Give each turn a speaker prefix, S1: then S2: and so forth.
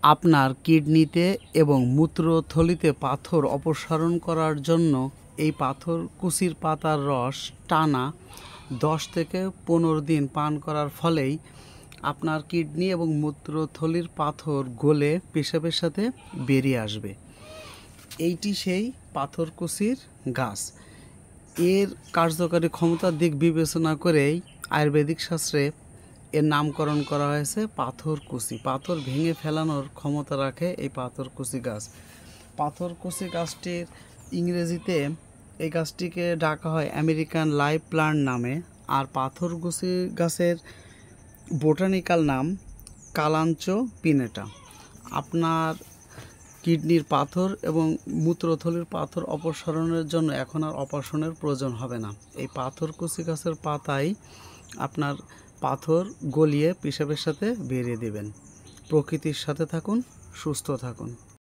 S1: আপনার কিডনিতে এবং মূত্রথলিতে পাথর অপসারণ করার জন্য এই পাথরকুচির পাতার রস টানা 10 থেকে 15 দিন পান করার ফলেই আপনার কিডনি এবং মূত্রথলির পাথর গলে পেশাবের সাথে বেরিয়ে আসবে। এইটি সেই পাথরকুচির গাছ। এর কার্যকারী ক্ষমতার দিক বিবেচনা করেই আয়ুর্বেদিক শাস্ত্রে এর নামকরণ করা হয়েছে পাথরকুচি। পাথর ভেঙে ফেলানোর ক্ষমতা রাখে এই পাথরকুচি গাছ। পাথরকুচি গাছটির ইংরেজিতে এই গাছটিকে ডাকা হয় আমেরিকান লাইভ প্লান্ট নামে, আর পাথরকুচি গাছের বোটানিক্যাল নাম কালাঞ্চো পিনেটা। আপনার কিডনির পাথর এবং মূত্রথলির পাথর অপসারণের জন্য এখন আর অপারেশনের প্রয়োজন হবে না। এই পাথরকুচি গাছের পাতায় আপনার পাথর গলিয়ে পেশাবের সাথে বেরিয়ে দেবেন। প্রকৃতির সাথে থাকুন, সুস্থ থাকুন।